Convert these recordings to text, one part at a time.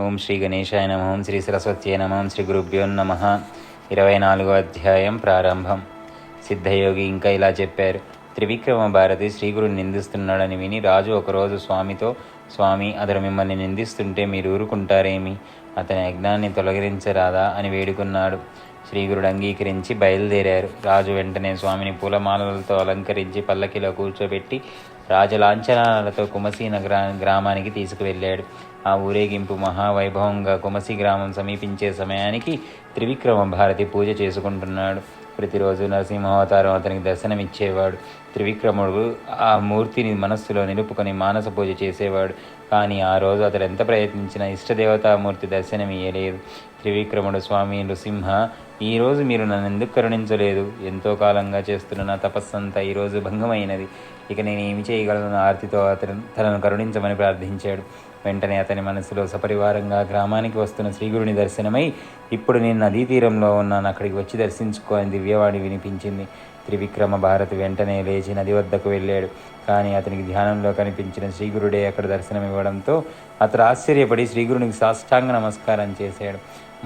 ఓం శ్రీ గణేశాయ నమః. ఓం శ్రీ సరస్వత్యై నమః. ఓం శ్రీ గురుభ్యో నమః. 24వ అధ్యాయం ప్రారంభం. సిద్ధయోగి ఇంకా ఇలా చెప్పారు. త్రివిక్రమ భారతి శ్రీగురుని నిందిస్తున్నాడని విని రాజు ఒకరోజు స్వామితో, స్వామి, అతడు మిమ్మల్ని నిందిస్తుంటే మీరు ఊరుకుంటారేమి? అతని యజ్ఞాన్ని తొలగించరాదా అని వేడుకున్నాడు. శ్రీగురుడు అంగీకరించి బయలుదేరారు. రాజు వెంటనే స్వామిని పూలమాలలతో అలంకరించి పల్లకిలో కూర్చోబెట్టి రాజలాంఛనాలతో కుమసీ గ్రామానికి తీసుకువెళ్ళాడు. ఆ ఊరేగింపు మహావైభవంగా కుమసీ గ్రామం సమీపించే సమయానికి త్రివిక్రమ భారతి పూజ చేసుకుంటున్నాడు. ప్రతిరోజు నరసింహావతారం అతనికి దర్శనమిచ్చేవాడు. త్రివిక్రముడు ఆ మూర్తిని మనస్సులో నిలుపుకొని మానస పూజ చేసేవాడు. కానీ ఆ రోజు అతడు ఎంత ప్రయత్నించినా ఇష్టదేవతామూర్తి దర్శనమియ్యలేదు. త్రివిక్రముడు, స్వామి నృసింహ, ఈరోజు మీరు నన్ను ఎందుకు కరుణించలేదు? ఎంతో కాలంగా చేస్తున్న నా తపస్సంతా ఈరోజు భంగమైనది. ఇక నేను ఏమి చేయగలను? ఆర్తితో అతను తనను కరుణించమని ప్రార్థించాడు. వెంటనే అతని మనసులో సపరివారంగా గ్రామానికి వస్తున్న శ్రీగురుని దర్శనమై, ఇప్పుడు నేను నదీ తీరంలో ఉన్నాను, అక్కడికి వచ్చి దర్శించుకో అని దివ్యవాణి వినిపించింది. త్రివిక్రమ భారతి వెంటనే లేచి నది వద్దకు వెళ్ళాడు. కానీ అతనికి ధ్యానంలో కనిపించిన శ్రీగురుడే అక్కడ దర్శనమివ్వడంతో అతడు ఆశ్చర్యపడి శ్రీగురునికి సాష్టాంగ నమస్కారం చేశాడు.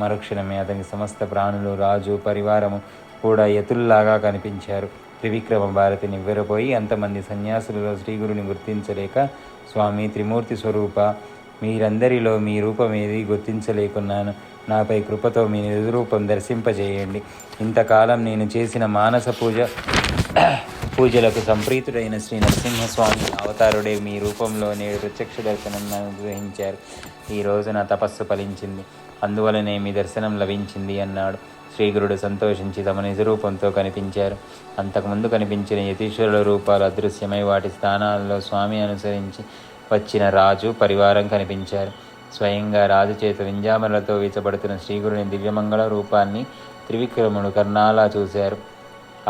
మరుక్షణమే అతనికి సమస్త ప్రాణులు, రాజు, పరివారము కూడా యతుల్లాగా కనిపించారు. త్రివిక్రమ భారతి నివ్వెరపోయి అంతమంది సన్యాసులలో శ్రీగురుని గుర్తించలేక, స్వామి త్రిమూర్తి స్వరూప, మీరందరిలో మీ రూపమేది గుర్తించలేకున్నాను. నాపై కృపతో మీ నిజరూపం దర్శింపజేయండి. ఇంతకాలం నేను చేసిన మానస పూజలకు సంప్రీతుడైన శ్రీ నరసింహస్వామి అవతారుడే మీ రూపంలో నేడు ప్రత్యక్ష దర్శనం అనుగ్రహించారు. ఈరోజు నా తపస్సు ఫలించింది, అందువలనే మీ దర్శనం లభించింది అన్నాడు. శ్రీగురుడు సంతోషించి తమ నిజరూపంతో కనిపించారు. అంతకుముందు కనిపించిన యతీశ్వరుల రూపాలు అదృశ్యమై వాటి స్థానాల్లో స్వామి అనుసరించి వచ్చిన రాజు, పరివారం కనిపించారు. స్వయంగా రాజు చేత వింజామరలతో వీచబడుతున్న శ్రీగురుని దివ్యమంగళ రూపాన్ని త్రివిక్రముడు కర్ణాలా చూశారు.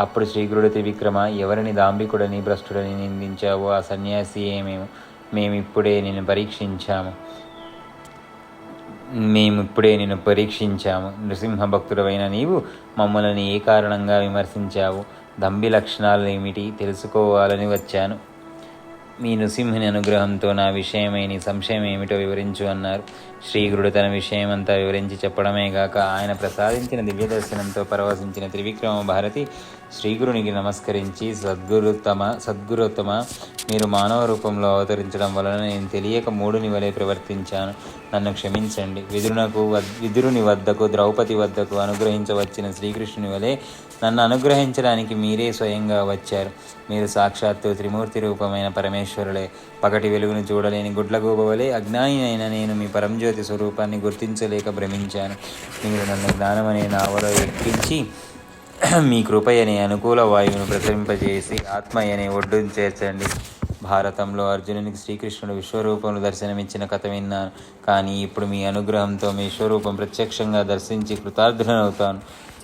అప్పుడు శ్రీగురుడు, త్రివిక్రమ, ఎవరిని దాంభికుడని భ్రష్టుడని నిందించావో ఆ సన్యాసి మేమిప్పుడే నిన్ను పరీక్షించాము. నృసింహ భక్తుడవైన నీవు మమ్మల్ని ఏ కారణంగా విమర్శించావు? దంభి లక్షణాలు ఏమిటి తెలుసుకోవాలని వచ్చాను. మీ నృసింహుని అనుగ్రహంతో నా విషయమై నీ సంశయం ఏమిటో వివరించు అన్నారు. శ్రీగురుడు తన విషయమంతా వివరించి చెప్పడమే గాక ఆయన ప్రసాదించిన దివ్య దర్శనంతో పరవశించిన త్రివిక్రమ భారతి శ్రీగురునికి నమస్కరించి, సద్గురుత్తమ, మీరు మానవ రూపంలో అవతరించడం వలన నేను తెలియక మూడుని వలె ప్రవర్తించాను. నన్ను క్షమించండి. విదురుని వద్దకు, ద్రౌపది వద్దకు అనుగ్రహించవచ్చిన శ్రీకృష్ణుని వలె నన్ను అనుగ్రహించడానికి మీరే స్వయంగా వచ్చారు. మీరు సాక్షాత్తు త్రిమూర్తి రూపమైన పరమేశ్వరులే. పగటి వెలుగును చూడలేని గుడ్లగూబ వలె అజ్ఞాని అయిన నేను మీ పరంజ్యోతి స్వరూపాన్ని గుర్తించలేక భ్రమించాను. మీరు నన్ను జ్ఞానమనే నావలో ఎక్కించి మీ కృపయనే అనుకూల వాయువును ప్రసరింపజేసి ఆత్మయనే ఒడ్డును చేర్చండి. భారతంలో అర్జునునికి శ్రీకృష్ణుడు విశ్వరూపంలో దర్శనమిచ్చిన కథ విన్నాను. కానీ ఇప్పుడు మీ అనుగ్రహంతో మీ విశ్వరూపం ప్రత్యక్షంగా దర్శించి కృతార్థునవుతాను.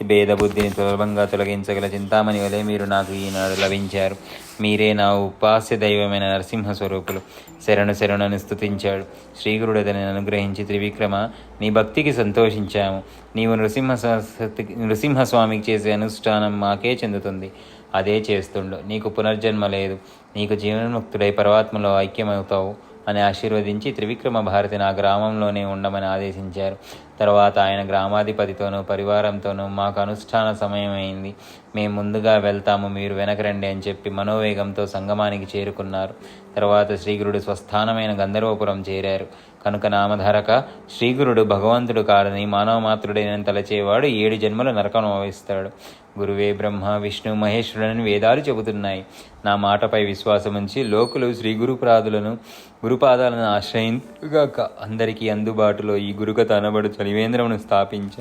భేదబుద్ధిని సులభంగా తొలగించగల చింతామణి వలె మీరు నాకు ఈనాడు లభించారు. మీరే నా ఉపాస్య దైవమైన నరసింహ స్వరూపులు. శరణుని స్తుతించాడు. శ్రీగురుడు అతనిని అనుగ్రహించి, త్రివిక్రమ, నీ భక్తికి సంతోషించాము. నీవు నృసింహస్వామికి చేసే అనుష్ఠానం మాకే చెందుతుంది. అదే చేస్తుండు. నీకు పునర్జన్మ లేదు. నీకు జీవన్ముక్తుడై పరమాత్మలో ఐక్యమవుతావు అని ఆశీర్వదించి త్రివిక్రమ భారతిని ఆ గ్రామంలోనే ఉండమని ఆదేశించారు. తర్వాత ఆయన గ్రామాధిపతితోనూ పరివారంతోనూ, మాకు అనుష్ఠాన సమయం అయింది, మేము ముందుగా వెళ్తాము, మీరు వెనకరండి అని చెప్పి మనోవేగంతో సంగమానికి చేరుకున్నారు. తర్వాత శ్రీగురుడు స్వస్థానమైన గంధర్వపురం చేరారు. కనుక నామధారక, శ్రీగురుడు భగవంతుడు కాడని మానవమాత్రుడైన తలచేవాడు 7 జన్మల నరకం అనుభవిస్తాడు. గురువే బ్రహ్మ, విష్ణు, మహేశ్వరుడని వేదాలు చెబుతున్నాయి. నా మాటపై విశ్వాసముంచి లోకులు శ్రీ గురుపాదాలను ఆశ్రయించుగాక. అందరికీ అందుబాటులో ఈ గురుకథ అనబడు చలివేంద్రమును స్థాపించ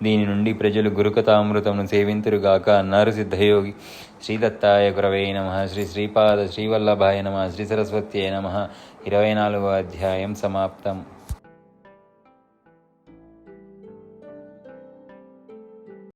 దీని నుండి ప్రజలు గురుకథామృతమును సేవింతురుగాక అన్నారు సిద్ధయోగి. శ్రీదత్తాయ గురవే నమః. శ్రీపాద శ్రీవల్లభాయ నమః. శ్రీ సరస్వత్యై నమః. 24వ అధ్యాయం సమాప్తం.